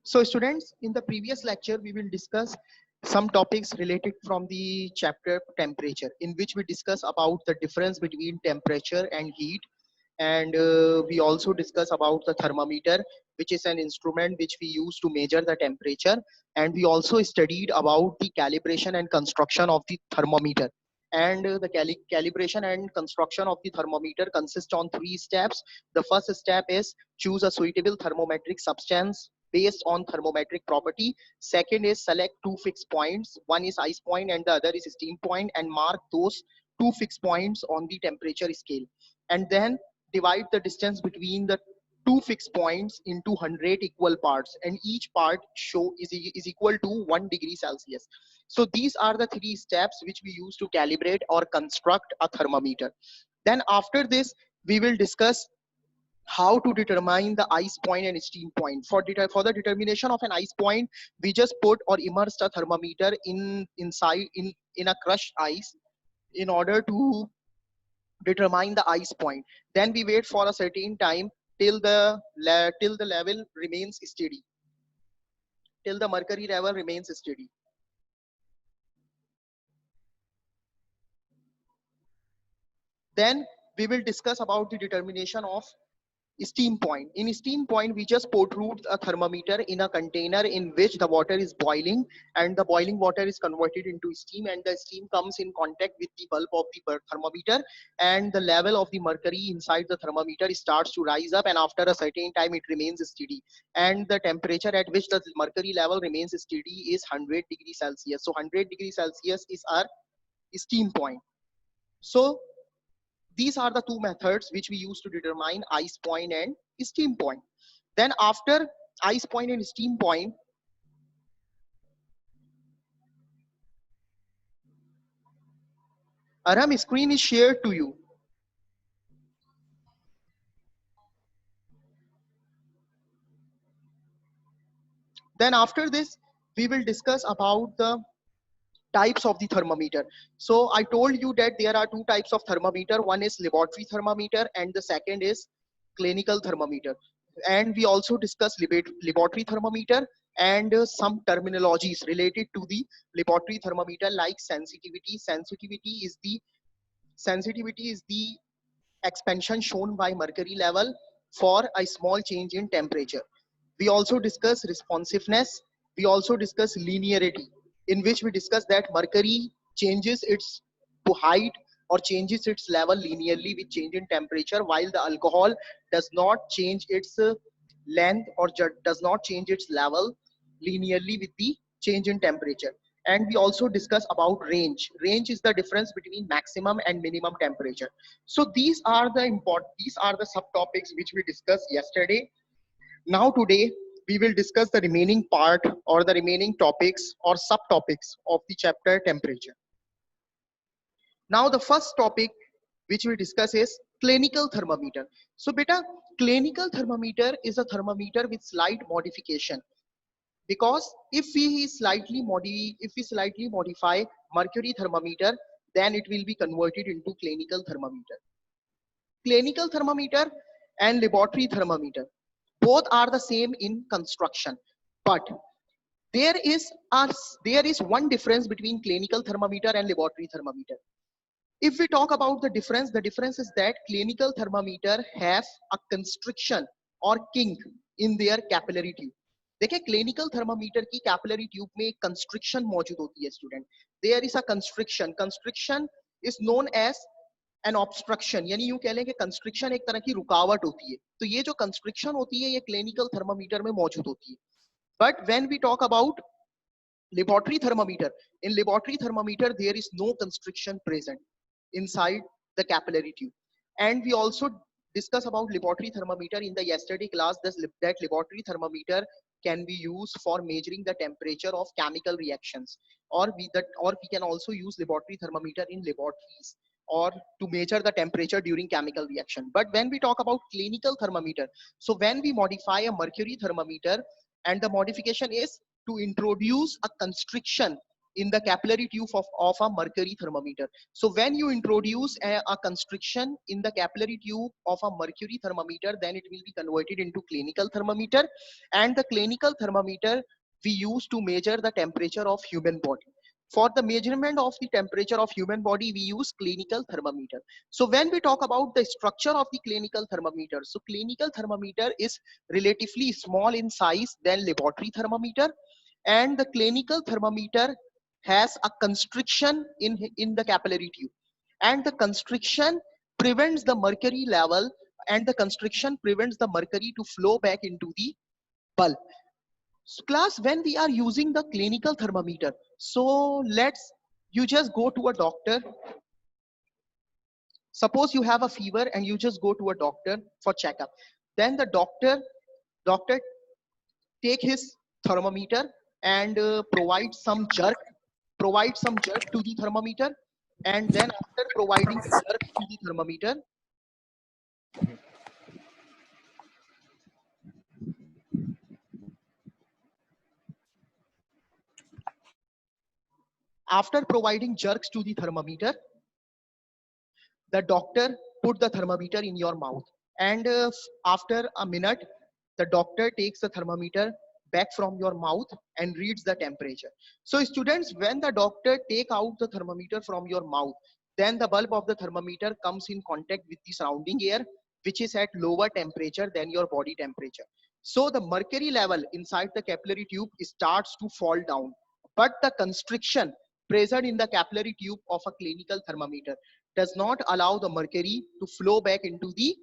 So students, in the previous lecture, we will discuss some topics related from the chapter temperature, in which we discuss about the difference between temperature and heat. And we also discuss about the thermometer, which is an instrument which we use to measure the temperature. And we also studied about the calibration and construction of the thermometer. And the calibration and construction of the thermometer consists on three steps. The first step is choose a suitable thermometric substance based on thermometric property. Second is select two fixed points. One is ice point and the other is steam point, and mark those two fixed points on the temperature scale. And then divide the distance between the two fixed points into 100 equal parts, and each part is equal to 1 degree Celsius. So these are the three steps which we use to calibrate or construct a thermometer. Then after this, we will discuss how to determine the ice point and steam point. For the determination of an ice point, we just put or immerse a thermometer in a crushed ice in order to determine the ice point. Then we wait for a certain time till the level remains steady, till the mercury level remains steady. Then we will discuss about the determination of steam point. In steam point, we just protrude a thermometer in a container in which the water is boiling, and the boiling water is converted into steam, and the steam comes in contact with the bulb of the thermometer, and the level of the mercury inside the thermometer starts to rise up, and after a certain time it remains steady. And the temperature at which the mercury level remains steady is 100 degrees Celsius. So 100 degrees Celsius is our steam point. So these are the two methods which we use to determine ice point and steam point. Then after ice point and steam point, Aram, screen is shared to you. Then after this, we will discuss about the types of the thermometer. So I told you that there are two types of thermometer. One is laboratory thermometer and the second is clinical thermometer. And we also discuss laboratory thermometer and some terminologies related to the laboratory thermometer, like sensitivity. Sensitivity is the expansion shown by mercury level for a small change in temperature. We also discuss responsiveness. We also discuss linearity, in which we discuss that mercury changes its to height or changes its level linearly with change in temperature, while the alcohol does not change its length or does not change its level linearly with the change in temperature. And we also discuss about range. Range is the difference between maximum and minimum temperature. So these are the subtopics which we discussed yesterday. Now today we will discuss the remaining part or the remaining topics or subtopics of the chapter temperature. Now the first topic which we discuss is clinical thermometer. So beta, clinical thermometer is a thermometer with slight modification, because if we slightly modify mercury thermometer, then it will be converted into clinical thermometer. Clinical thermometer and laboratory thermometer both are the same in construction, but there is a, there is one difference between clinical thermometer and laboratory thermometer. If we talk about the difference is that clinical thermometer has a constriction or kink in their capillary tube. देखिए clinical thermometer की capillary tube में एक constriction मौजूद होती है student. There is a constriction is known as an obstruction, यानी यूं कह लें कि कंस्ट्रिक्शन एक तरह की रुकावट होती है. तो ये जो कंस्ट्रिक्शन होती है ये क्लिनिकल थर्मामीटर में मौजूद होती है. But when we talk about laboratory thermometer, in laboratory thermometer there is no constriction present inside the capillary tube. And we also discuss about laboratory thermometer in the yesterday class, that laboratory thermometer can be used for measuring the temperature of chemical reactions, or we can also use laboratory thermometer in laboratories or to measure the temperature during chemical reaction. But when we talk about clinical thermometer, so when we modify a mercury thermometer, and the modification is to introduce a constriction in the capillary tube of a mercury thermometer. So when you introduce a constriction in the capillary tube of a mercury thermometer, then it will be converted into clinical thermometer, and the clinical thermometer we use to measure the temperature of human body. For the measurement of the temperature of human body, we use clinical thermometer. So when we talk about the structure of the clinical thermometer, so clinical thermometer is relatively small in size than laboratory thermometer, and the clinical thermometer has a constriction in the capillary tube, and the constriction prevents the mercury level, and the constriction prevents the mercury to flow back into the bulb. So class, when we are using the clinical thermometer, so you just go to a doctor. Suppose you have a fever and you just go to a doctor for checkup. Then the doctor take his thermometer and provide some jerk to the thermometer, and then after providing jerk to the thermometer, after providing jerks to the thermometer, the doctor put the thermometer in your mouth, and after a minute the doctor takes the thermometer back from your mouth and reads the temperature. So students, when the doctor take out the thermometer from your mouth, then the bulb of the thermometer comes in contact with the surrounding air, which is at lower temperature than your body temperature. So the mercury level inside the capillary tube starts to fall down, but the constriction present in the capillary tube of a clinical thermometer does not allow the mercury to flow back into the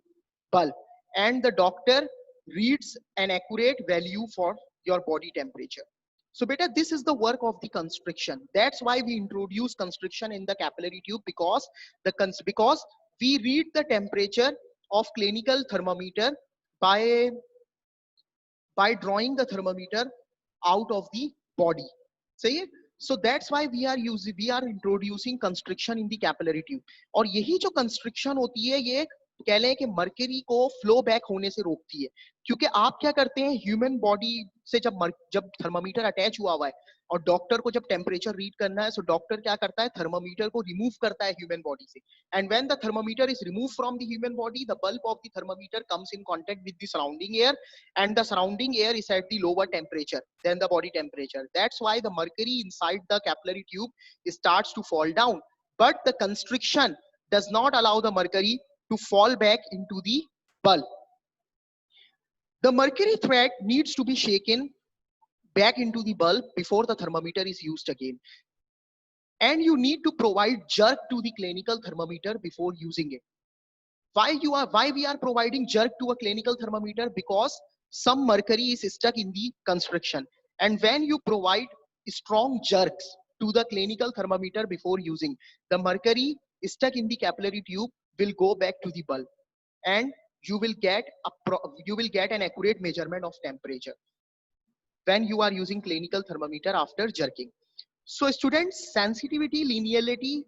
bulb, and the doctor reads an accurate value for your body temperature. So beta, this is the work of the constriction. That's why we introduce constriction in the capillary tube, because because we read the temperature of clinical thermometer by drawing the thermometer out of the body. सही है? So that's why we are introducing constriction in the capillary tube. और यही जो constriction होती है, ये कह लें कि मर्करी को फ्लो बैक होने से रोकती है, क्योंकि आप क्या करते हैं, ह्यूमन बॉडी से जब थर्मामीटर अटैच हुआ है और डॉक्टर को जब टेम्परेचर रीड करना है, सो डॉक्टर क्या करता है, थर्मामीटर को रिमूव करता है ह्यूमन बॉडी से, and when the thermometer is remove from the human body, the bulb of the thermometer comes in contact with the surrounding air, and the surrounding air is at the lower temperature than the body temperature. That's why the mercury inside the capillary tube starts to fall down, but the constriction does not allow the mercury to fall back into the bulb. The mercury thread needs to be shaken back into the bulb before the thermometer is used again, and you need to provide jerk to the clinical thermometer before using it. Why we are providing jerk to a clinical thermometer? Because some mercury is stuck in the constriction, and when you provide strong jerks to the clinical thermometer before using, the mercury stuck in the capillary tube will go back to the bulb, and you will get an accurate measurement of temperature when you are using clinical thermometer after jerking. So students, sensitivity, linearity,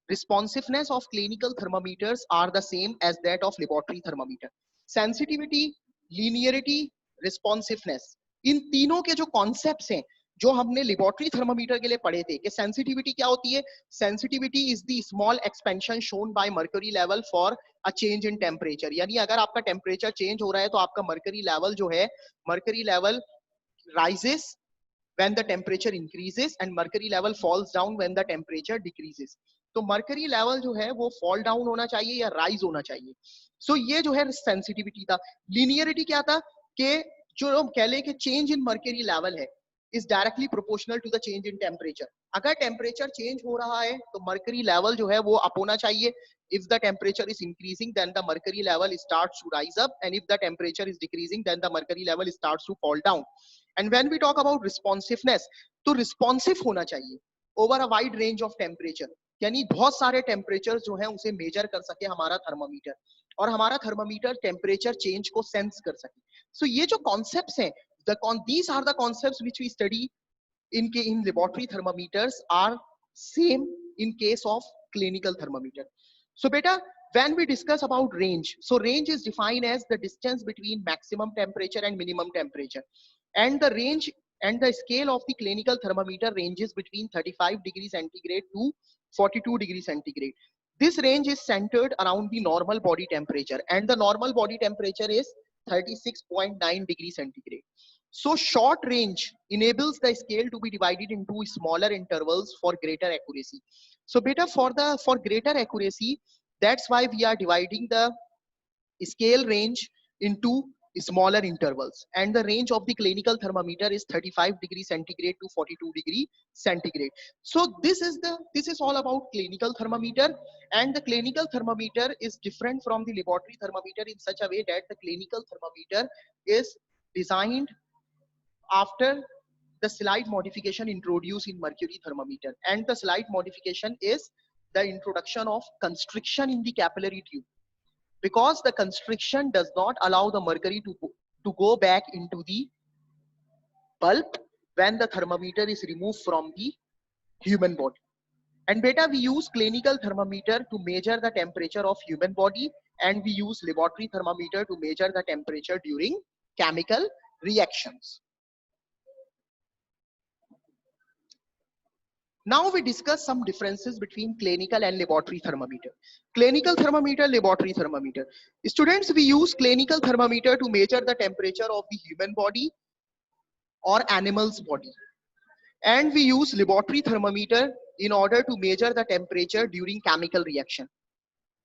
responsiveness of clinical thermometers are the same as that of laboratory thermometer. Sensitivity, linearity, responsiveness, इन तीनों के जो concepts हैं, जो हमने laboratory thermometer के लिए पढ़े थे, कि सेंसिटिविटी क्या होती है, sensitivity is the small expansion shown by mercury level for a change in temperature, यानी अगर आपका टेम्परेचर चेंज हो रहा है तो आपका मर्करी लेवल जो है, mercury level rises when the temperature increases and mercury level falls down when the temperature decreases. तो mercury level जो है वो fall down होना चाहिए या rise होना चाहिए. So ये जो है sensitivity था. Linearity क्या था, कि जो हम कह लें कि change in mercury level है is directly proportional to the change in temperature. अगर temperature change हो रहा है तो mercury level जो है वो up होना चाहिए. If the temperature is increasing, then the mercury level starts to rise up, and if the temperature is decreasing, then the mercury level starts to fall down. And when we talk about responsiveness, तो responsive होना चाहिए over a wide range of temperature, यानी बहुत सारे temperature जो है उसे major कर सके हमारा थर्मामीटर, और हमारा थर्मामीटर टेम्परेचर चेंज को सेंस कर सके. सो ये जो कॉन्सेप्ट्स हैं, these are the concepts which we study in laboratory thermometers are same in case of clinical thermometer. So beta, when we discuss about range, so range is defined as the distance between maximum temperature and minimum temperature, and the range and the scale of the clinical thermometer ranges between 35 degrees centigrade to 42 degrees centigrade. This range is centered around the normal body temperature, and the normal body temperature is 36.9 degrees centigrade. So short range enables the scale to be divided into smaller intervals for greater accuracy. So beta, for greater accuracy, that's why we are dividing the scale range into smaller intervals, and the range of the clinical thermometer is 35 degree centigrade to 42 degree centigrade. So this is all about clinical thermometer, and the clinical thermometer is different from the laboratory thermometer in such a way that the clinical thermometer is designed after the slight modification introduced in mercury thermometer, and the slight modification is the introduction of constriction in the capillary tube, because the constriction does not allow the mercury to go back into the bulb when the thermometer is removed from the human body. And beta, we use clinical thermometer to measure the temperature of human body, and we use laboratory thermometer to measure the temperature during chemical reactions. Now we discuss some differences between clinical and laboratory thermometer. Clinical thermometer, laboratory thermometer. Students, we use clinical thermometer to measure the temperature of the human body or animal's body. And we use laboratory thermometer in order to measure the temperature during chemical reaction.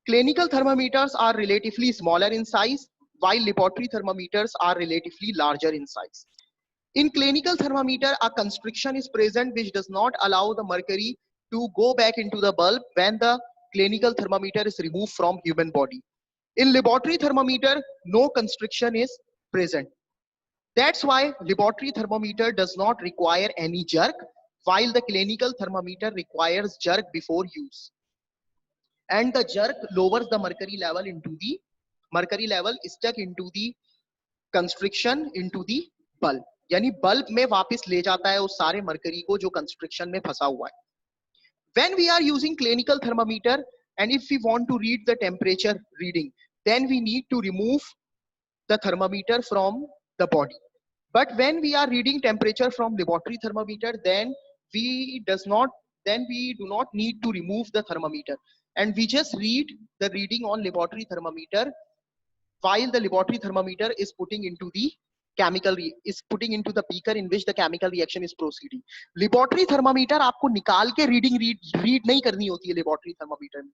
Clinical thermometers are relatively smaller in size, while laboratory thermometers are relatively larger in size. In clinical thermometer, a constriction is present which does not allow the mercury to go back into the bulb when the clinical thermometer is removed from human body. In laboratory thermometer, no constriction is present. That's why laboratory thermometer does not require any jerk, while the clinical thermometer requires jerk before use. And the jerk lowers the mercury level stuck into the constriction into the bulb, यानी bulb में वापस ले जाता है उस सारे mercury को जो कंस्ट्रक्शन में फंसा हुआ है. When we are using clinical thermometer and if we want to read the temperature reading, then we need to remove the thermometer from the body. But when we are reading temperature from laboratory thermometer, then we do not need to remove the thermometer, and we just read the reading on laboratory thermometer while the laboratory thermometer is putting into the beaker in which the chemical reaction is proceeding. Laboratory thermometer आपको निकाल के read नहीं करनी होती है laboratory thermometer में.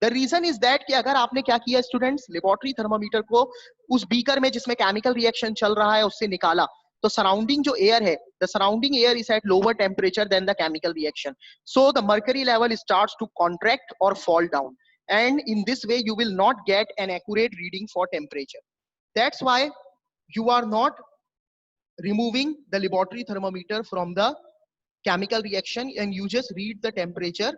The reason is that कि अगर आपने क्या किया students, laboratory thermometer को उस beaker में जिसमें chemical reaction चल रहा है उससे निकाला, तो surrounding जो air है, the surrounding air is at lower temperature than the chemical reaction. So the mercury level starts to contract or fall down. And in this way, you will not get an accurate reading for temperature. That's why you are not removing the laboratory thermometer from the chemical reaction, and you just read the temperature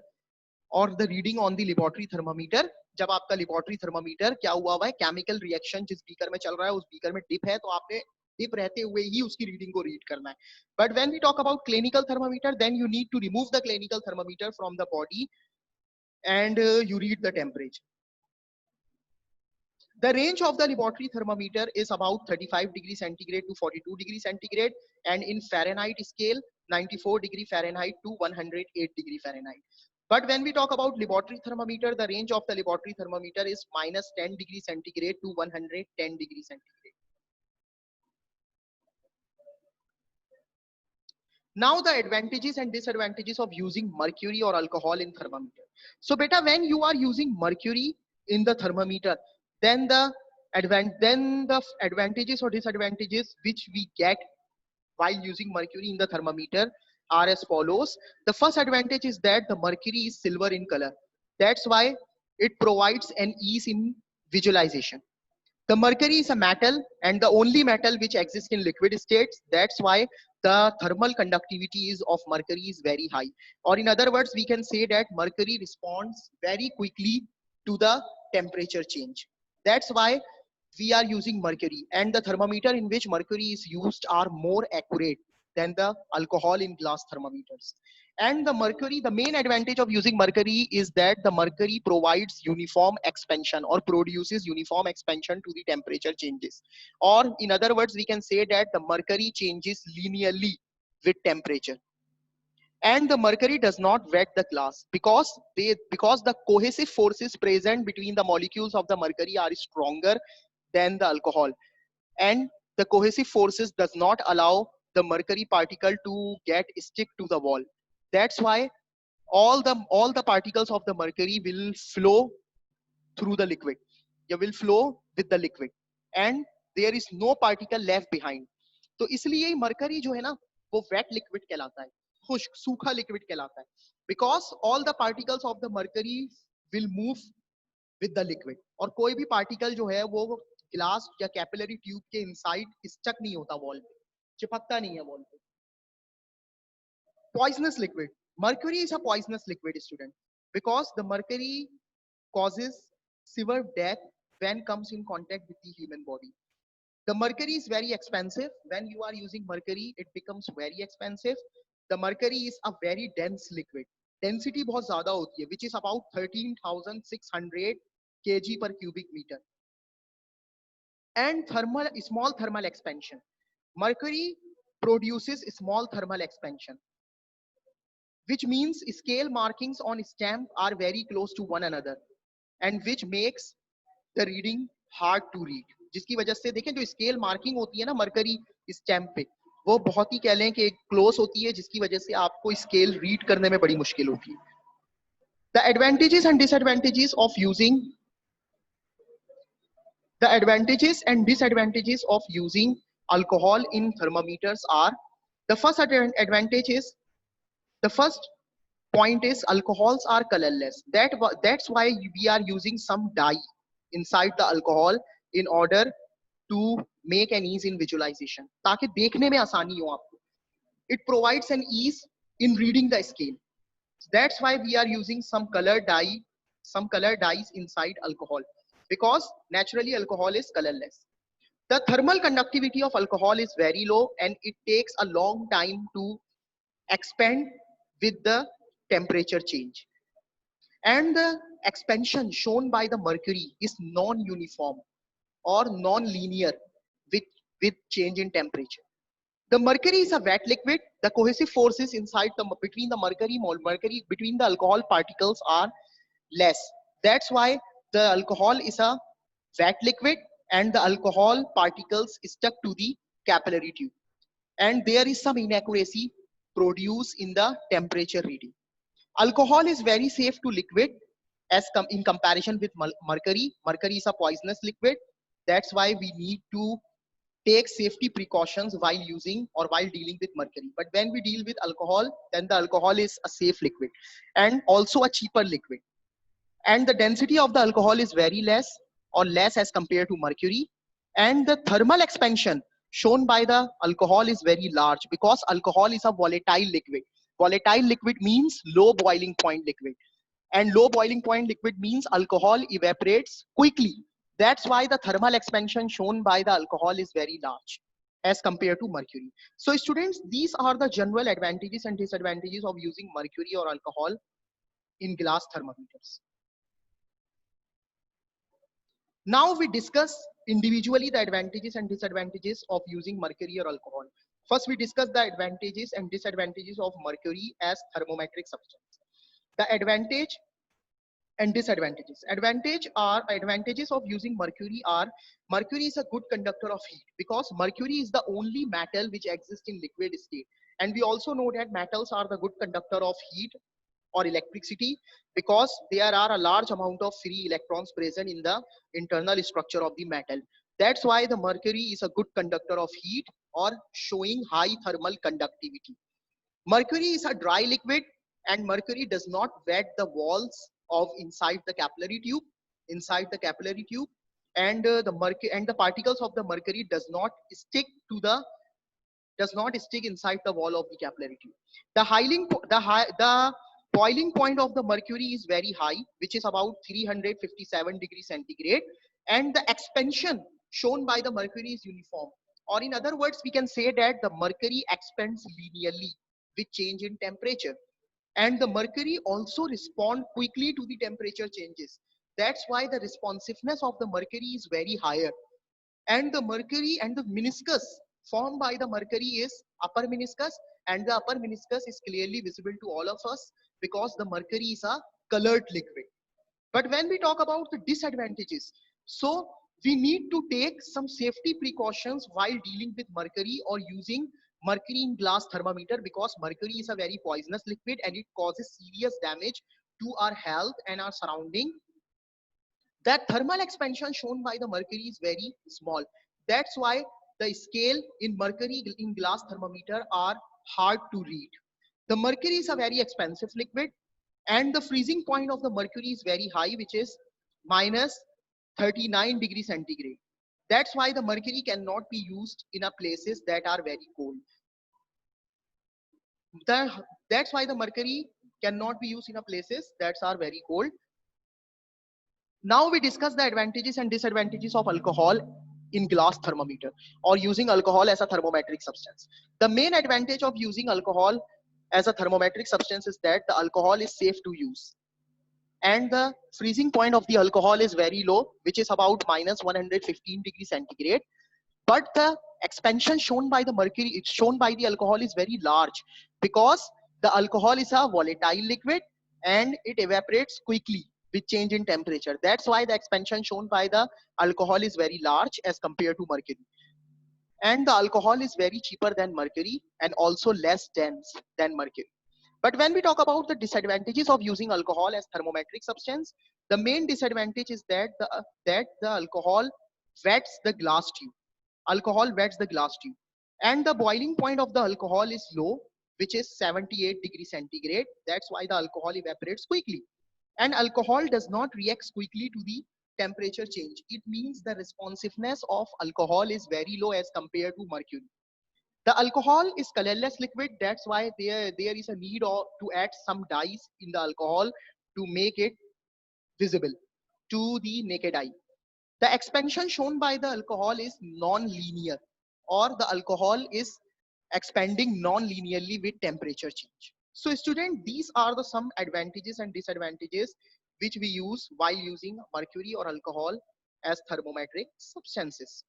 or the reading on the laboratory thermometer. जब आपका laboratory thermometer क्या हुआ है, chemical reaction जिस beaker में चल रहा है उस beaker में dip है, तो आपने dip रहते हुए ही उसकी reading को read करना है. But when we talk about clinical thermometer, then you need to remove the clinical thermometer from the body and you read the temperature. The range of the laboratory thermometer is about 35 degrees centigrade to 42 degrees centigrade, and in Fahrenheit scale, 94 degree Fahrenheit to 108 degree Fahrenheit. But when we talk about laboratory thermometer, the range of the laboratory thermometer is minus 10 degrees centigrade to 110 degrees centigrade. Now the advantages and disadvantages of using mercury or alcohol in thermometer. So beta, when you are using mercury in the thermometer, then the advantages or disadvantages which we get while using mercury in the thermometer are as follows. The first advantage is that the mercury is silver in color. That's why it provides an ease in visualization. The mercury is a metal and the only metal which exists in liquid states. That's why the thermal conductivity of mercury is very high. Or in other words, we can say that mercury responds very quickly to the temperature change. That's why we are using mercury, and the thermometer in which mercury is used are more accurate than the alcohol in glass thermometers. And the main advantage of using mercury is that the mercury provides uniform expansion or produces uniform expansion to the temperature changes. Or in other words, we can say that the mercury changes linearly with temperature. And the mercury does not wet the glass because the cohesive forces present between the molecules of the mercury are stronger than the alcohol, and the cohesive forces does not allow the mercury particle to get stick to the wall. That's why all the particles of the mercury will flow through the liquid. They will flow with the liquid, and there is no particle left behind. तो इसलिए mercury जो है ना वो wait liquid कहलाता है, खुश्क सूखा लिक्विड कहलाता है, because all the particles of the mercury will move with the liquid, और कोई भी पार्टिकल जो है वो ग्लास या कैपिलरी ट्यूब के इनसाइड स्टक नहीं होता वॉल पे, चिपकता नहीं है वॉल पे. Poisonous liquid. Mercury is a poisonous liquid, student, because the mercury causes severe death when comes in contact with the human body. The mercury is very expensive. When you are using mercury, it becomes very expensive. The mercury is a very dense liquid. Density बहुत ज़्यादा होती है, which is about 13,600 kg per cubic meter. And small thermal expansion. Mercury produces small thermal expansion, which means scale markings on stamp are very close to one another, and which makes the reading hard to read. जिसकी वजह से देखें जो scale marking होती है ना mercury stamp पे, वो बहुत ही कह लें कि क्लोज होती है, जिसकी वजह से आपको स्केल रीड करने में बड़ी मुश्किल होती है. The advantages and disadvantages of using alcohol in thermometers are: the first advantage is the first point is alcohols are colorless. That's why we are using some dye inside the alcohol in order to make an ease in visualization, ताकि देखने में आसानी हो आपको. It provides an ease in reading the scale. That's why we are using some color dyes inside alcohol, because naturally alcohol is colorless. The thermal conductivity of alcohol is very low, and it takes a long time to expand with the temperature change. And the expansion shown by the mercury is non-uniform or non-linear with change in temperature. The mercury is a wet liquid. The cohesive forces between the mercury between the alcohol particles are less. That's why the alcohol is a wet liquid, and the alcohol particles stuck to the capillary tube, and there is some inaccuracy produced in the temperature reading. Alcohol is very safe to liquid in comparison with mercury. Mercury is a poisonous liquid. That's why we need to take safety precautions while using or while dealing with mercury. But when we deal with alcohol, then the alcohol is a safe liquid and also a cheaper liquid. And the density of the alcohol is very less or less as compared to mercury. And the thermal expansion shown by the alcohol is very large, because alcohol is a volatile liquid. Volatile liquid means low boiling point liquid, and low boiling point liquid means alcohol evaporates quickly. That's why the thermal expansion shown by the alcohol is very large as compared to mercury. So students, these are the general advantages and disadvantages of using mercury or alcohol in glass thermometers. Now we discuss individually the advantages and disadvantages of using mercury or alcohol. First, we discuss the advantages and disadvantages of mercury as thermometric substance. The advantage and disadvantages. Advantages of using mercury are: mercury is a good conductor of heat, because mercury is the only metal which exists in liquid state. And we also know that metals are the good conductor of heat or electricity, because there are a large amount of free electrons present in the internal structure of the metal. That's why the mercury is a good conductor of heat or showing high thermal conductivity. Mercury is a dry liquid, and mercury does not wet the walls of inside the capillary tube. And the particles of the mercury does not stick inside the wall of the capillary tube. The boiling point of the mercury is very high, which is about 357 degrees centigrade, and the expansion shown by the mercury is uniform. Or in other words, we can say that the mercury expands linearly with change in temperature, and the mercury also respond quickly to the temperature changes. That's why the responsiveness of the mercury is very higher. And the mercury and the meniscus formed by the mercury is upper meniscus, and the upper meniscus is clearly visible to all of us because the mercury is a colored liquid. But when we talk about the disadvantages, so we need to take some safety precautions while dealing with mercury or using mercury in glass thermometer, because mercury is a very poisonous liquid and it causes serious damage to our health and our surrounding. That thermal expansion shown by the mercury is very small. That's why the scale in mercury in glass thermometer are hard to read. The mercury is a very expensive liquid, and the freezing point of the mercury is very high, which is minus 39 degrees centigrade. That's why the mercury cannot be used in a places that are very cold. That's why the mercury cannot be used in a places that are very cold. Now we discuss the advantages and disadvantages of alcohol in glass thermometer or using alcohol as a thermometric substance. The main advantage of using alcohol as a thermometric substance is that the alcohol is safe to use, and the freezing point of the alcohol is very low, which is about minus 115 degrees centigrade. But the expansion shown by the mercury, it's shown by the alcohol, is very large because the alcohol is a volatile liquid and it evaporates quickly with change in temperature. That's why the expansion shown by the alcohol is very large as compared to mercury. And the alcohol is very cheaper than mercury and also less dense than mercury. But when we talk about the disadvantages of using alcohol as thermometric substance, the main disadvantage is that the alcohol wets the glass tube. Alcohol wets the glass tube, and the boiling point of the alcohol is low, which is 78 degrees centigrade. That's why the alcohol evaporates quickly, and alcohol does not react quickly to the temperature change. It means the responsiveness of alcohol is very low as compared to mercury. The alcohol is colorless liquid. That's why there is a need to add some dyes in the alcohol to make it visible to the naked eye. The expansion shown by the alcohol is non-linear, or the alcohol is expanding non-linearly with temperature change. So student, these are the some advantages and disadvantages which we use while using mercury or alcohol as thermometric substances.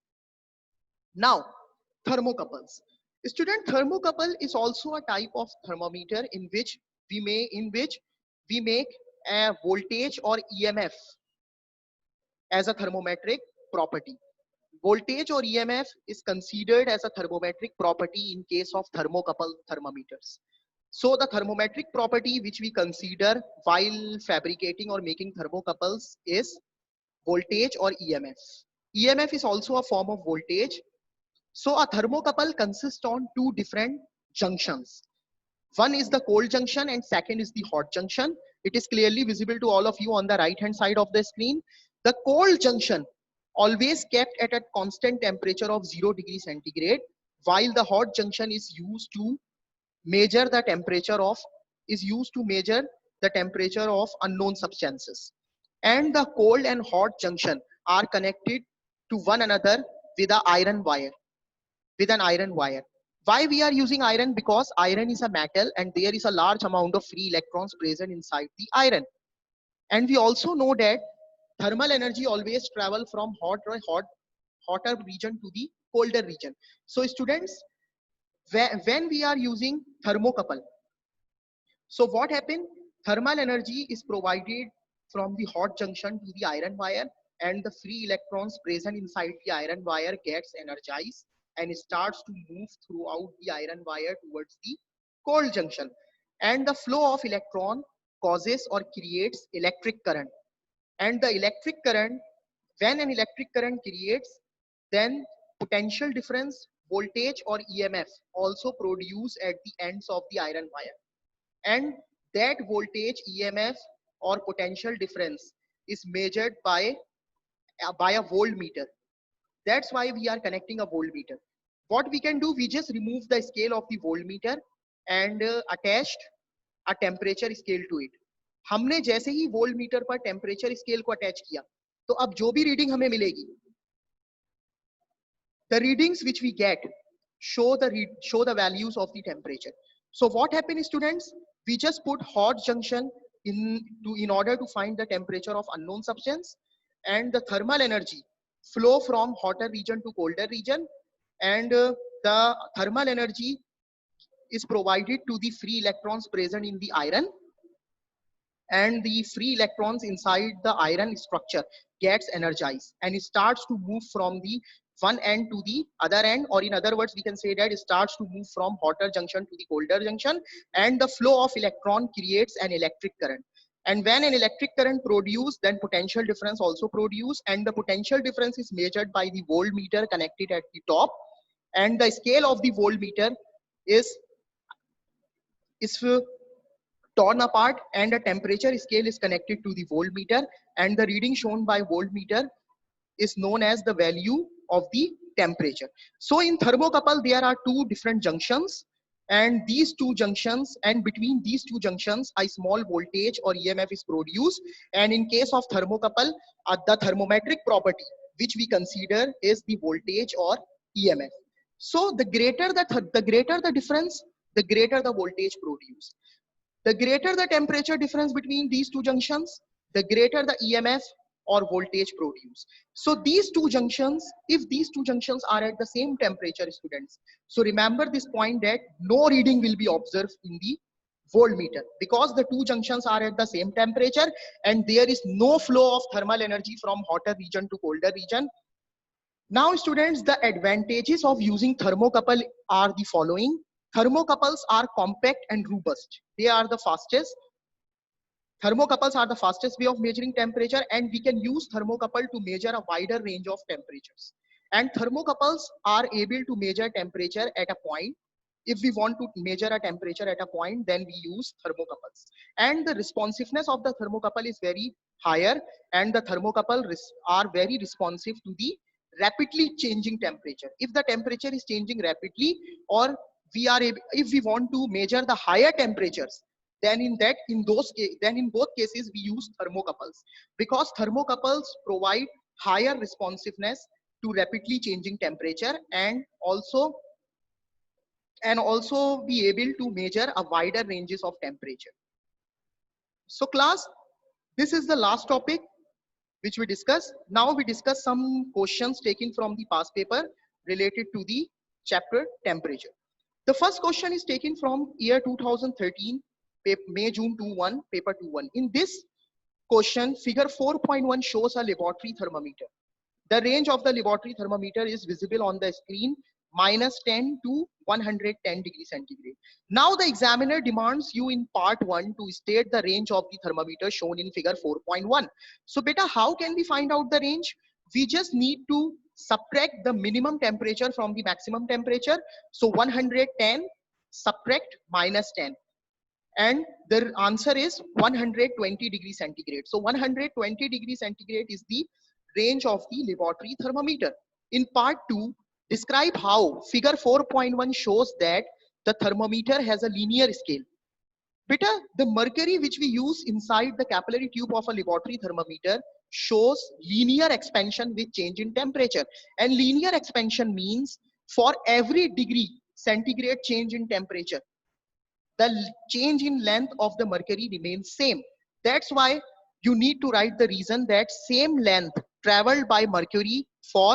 Now, thermocouples. Student, thermocouple is also a type of thermometer in which we make a voltage or EMF as a thermometric property. Voltage or EMF is considered as a thermometric property in case of thermocouple thermometers. So the thermometric property which we consider while fabricating or making thermocouples is voltage or EMF. EMF is also a form of voltage. So a thermocouple consists on two different junctions. One is the cold junction and second is the hot junction. It is clearly visible to all of you on the right hand side of the screen. The cold junction always kept at a constant temperature of 0 degrees centigrade, while the hot junction is used to measure the temperature of unknown substances. And the cold and hot junction are connected to one another with a iron wire with an iron wire. Why we are using iron? Because iron is a metal and there is a large amount of free electrons present inside the iron. And we also know that thermal energy always travel from hotter region to the colder region. So students, when we are using thermocouple, so what happened? Thermal energy is provided from the hot junction to the iron wire, and the free electrons present inside the iron wire gets energized and starts to move throughout the iron wire towards the cold junction. And the flow of electron causes or creates electric current. And the electric current, when an electric current creates, then potential difference, voltage or EMF also produce at the ends of the iron wire, and that voltage, EMF or potential difference is measured by a voltmeter. That's why we are connecting a voltmeter. What we can do, we just remove the scale of the voltmeter and attached a temperature scale to it. हमने जैसे ही voltmeter पर temperature scale को attach किया, तो अब जो भी reading हमें मिलेगी, the readings which we get show the values of the temperature. So what happens, students? We just put hot junction in order to find the temperature of unknown substance, and the thermal energy flow from hotter region to colder region, and the the thermal energy is provided to the free electrons present in the iron, and the free electrons inside the iron structure gets energized and it starts to move from the one end to the other end, or in other words we can say that it starts to move from hotter junction to the colder junction, and the flow of electron creates an electric current. And when an electric current produced, then potential difference also produced, and the potential difference is measured by the voltmeter connected at the top, and the scale of the voltmeter is torn apart, and a temperature scale is connected to the voltmeter, and the reading shown by voltmeter is known as the value of the temperature. So in thermocouple there are two different junctions, and these two junctions, and between these two junctions a small voltage or EMF is produced, and in case of thermocouple the thermometric property which we consider is the voltage or EMF. So the greater the difference, the greater the voltage produced. The greater the temperature difference between these two junctions, the greater the EMF or voltage produced. So these two junctions, if these two junctions are at the same temperature, students, so remember this point that no reading will be observed in the voltmeter, because the two junctions are at the same temperature and there is no flow of thermal energy from hotter region to colder region. Now students, the advantages of using thermocouple are the following. Thermocouples are compact and robust. They are the fastest. Thermocouples are the fastest way of measuring temperature, and we can use thermocouple to measure a wider range of temperatures. And thermocouples are able to measure temperature at a point. If we want to measure a temperature at a point, then we use thermocouples. And the responsiveness of the thermocouple is very higher, and the thermocouple are very responsive to the rapidly changing temperature. If the temperature is changing rapidly, or if we want to measure the higher temperatures, then in both cases we use thermocouples, because thermocouples provide higher responsiveness to rapidly changing temperature, and also be able to measure a wider ranges of temperature. So class, this is the last topic which we discuss. Now we discuss some questions taken from the past paper related to the chapter temperature. The first question is taken from year 2013, May June 21, paper 21. In this question, figure 4.1 shows a laboratory thermometer. The range of the laboratory thermometer is visible on the screen, -10 to 110 degrees centigrade. Now the examiner demands you in part 1 to state the range of the thermometer shown in figure 4.1. So beta, how can we find out the range? We just need to subtract the minimum temperature from the maximum temperature. So 110 subtract -10. And the answer is 120 degrees centigrade. So 120 degrees centigrade is the range of the laboratory thermometer. In part 2, describe how figure 4.1 shows that the thermometer has a linear scale. Beta, the mercury which we use inside the capillary tube of a laboratory thermometer shows linear expansion with change in temperature. And linear expansion means for every degree centigrade change in temperature, the change in length of the mercury remains same. That's why you need to write the reason that same length traveled by mercury for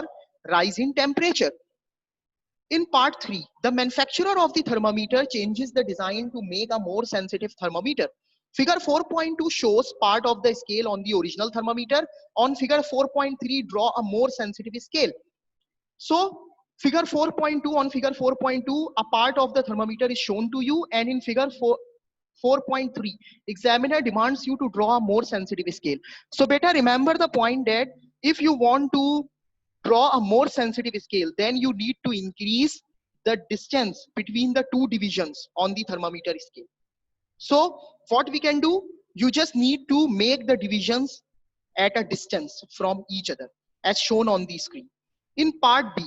rise in temperature. In part 3, the manufacturer of the thermometer changes the design to make a more sensitive thermometer. Figure 4.2 shows part of the scale on the original thermometer. On figure 4.3, draw a more sensitive scale. So figure 4.2, on figure 4.2, a part of the thermometer is shown to you, and in figure 4.3, examiner demands you to draw a more sensitive scale. So better remember the point that if you want to draw a more sensitive scale, then you need to increase the distance between the two divisions on the thermometer scale. So what we can do, you just need to make the divisions at a distance from each other as shown on the screen. In part B,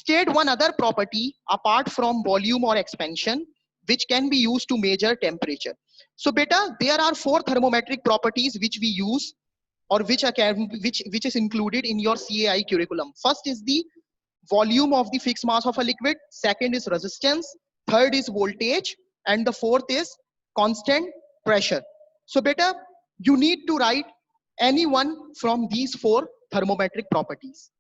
state one other property apart from volume or expansion which can be used to measure temperature. So beta, there are 4 thermometric properties which we use, or which is included in your CAI curriculum. First is the volume of the fixed mass of a liquid, second is resistance, third is voltage, and the fourth is constant pressure. So beta, you need to write any one from these 4 thermometric properties.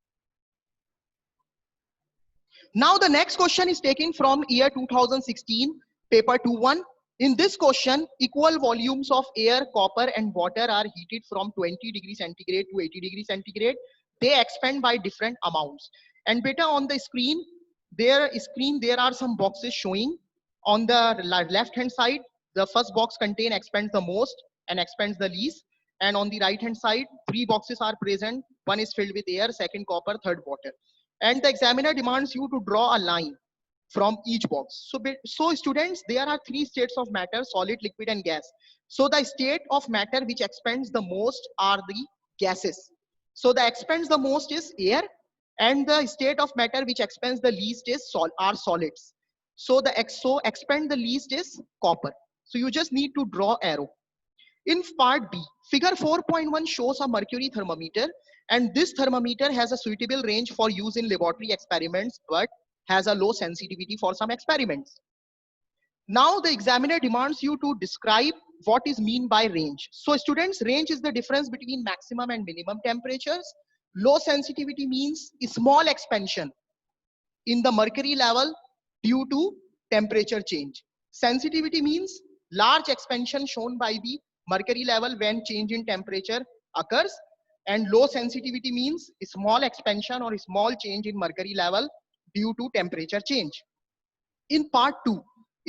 Now the next question is taken from year 2016, paper 2-1. In this question, equal volumes of air, copper and water are heated from 20 degrees centigrade to 80 degrees centigrade. They expand by different amounts. And beta, on the screen, there are some boxes showing. On the left hand side, the first box contain expands the most and expands the least. And on the right hand side, three boxes are present. One is filled with air, second copper, third water. And the examiner demands you to draw a line from each box. So students, there are three states of matter: solid, liquid and gas. So the state of matter which expands the most are the gases. So the expands the most is air, and the state of matter which expands the least is are solids. So the expand the least is copper. So you just need to draw arrow. In part B, figure 4.1 shows a mercury thermometer, and this thermometer has a suitable range for use in laboratory experiments but has a low sensitivity for some experiments. Now the examiner demands you to describe what is mean by range. So students, range is the difference between maximum and minimum temperatures. Low sensitivity means a small expansion in the mercury level due to temperature change. Sensitivity means large expansion shown by the mercury level when change in temperature occurs, and low sensitivity means a small expansion or a small change in mercury level due to temperature change. In part 2,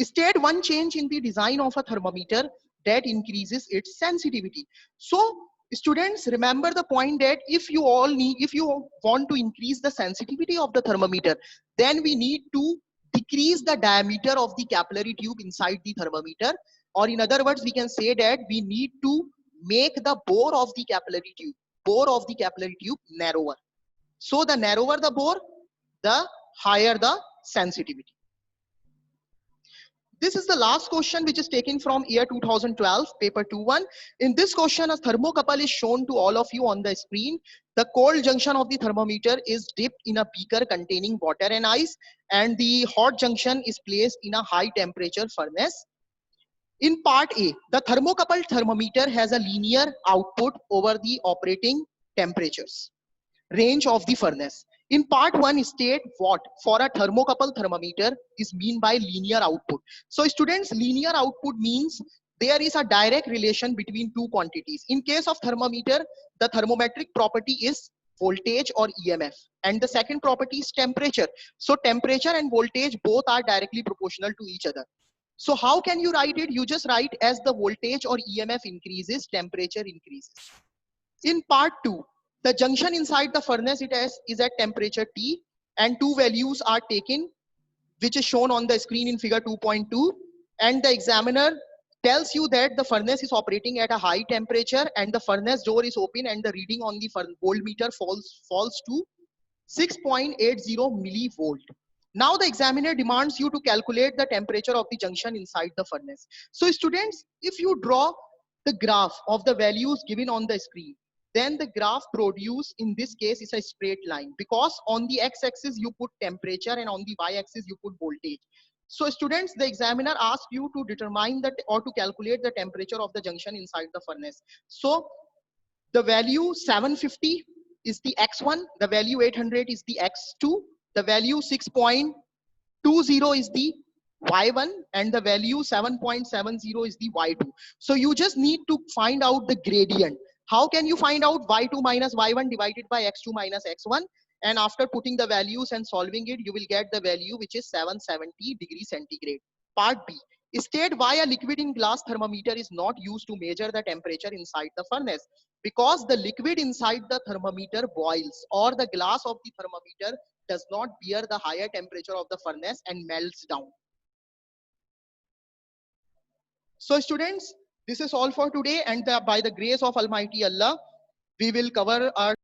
state one change in the design of a thermometer that increases its sensitivity. So students, remember the point that if you want to increase the sensitivity of the thermometer, then we need to decrease the diameter of the capillary tube inside the thermometer, or in other words, we can say that we need to make the bore of the capillary tube narrower. So the narrower the bore, the higher the sensitivity. This is the last question, which is taken from year 2012, paper 2-1. In this question, a thermocouple is shown to all of you on the screen. The cold junction of the thermometer is dipped in a beaker containing water and ice, and the hot junction is placed in a high temperature furnace. In part A, the thermocouple thermometer has a linear output over the operating temperatures range of the furnace. In part 1, state what for a thermocouple thermometer is mean by linear output. So students, linear output means there is a direct relation between two quantities. In case of thermometer, the thermometric property is voltage or EMF, and the second property is temperature. So temperature and voltage both are directly proportional to each other. So how can you write it? You just write as the voltage or EMF increases, temperature increases. In part 2, the junction inside the furnace is at temperature T, and two values are taken, which is shown on the screen in figure 2.2, and the examiner tells you that the furnace is operating at a high temperature and the furnace door is open and the reading on the voltmeter falls to 6.80 millivolt. Now the examiner demands you to calculate the temperature of the junction inside the furnace. So students, if you draw the graph of the values given on the screen, then the graph produced in this case is a straight line, because on the x-axis you put temperature and on the y-axis you put voltage. So students, the examiner asks you to determine that or to calculate the temperature of the junction inside the furnace. So the value 750 is the x1, the value 800 is the x2, the value 6.20 is the y1, and the value 7.70 is the y2. So you just need to find out the gradient. How can you find out y2 minus y1 divided by x2 minus x1? And after putting the values and solving it, you will get the value which is 770 degrees centigrade. Part B, state why a liquid in glass thermometer is not used to measure the temperature inside the furnace. Because the liquid inside the thermometer boils, or the glass of the thermometer does not bear the higher temperature of the furnace and melts down. So students, this is all for today, and by the grace of Almighty Allah, we will cover our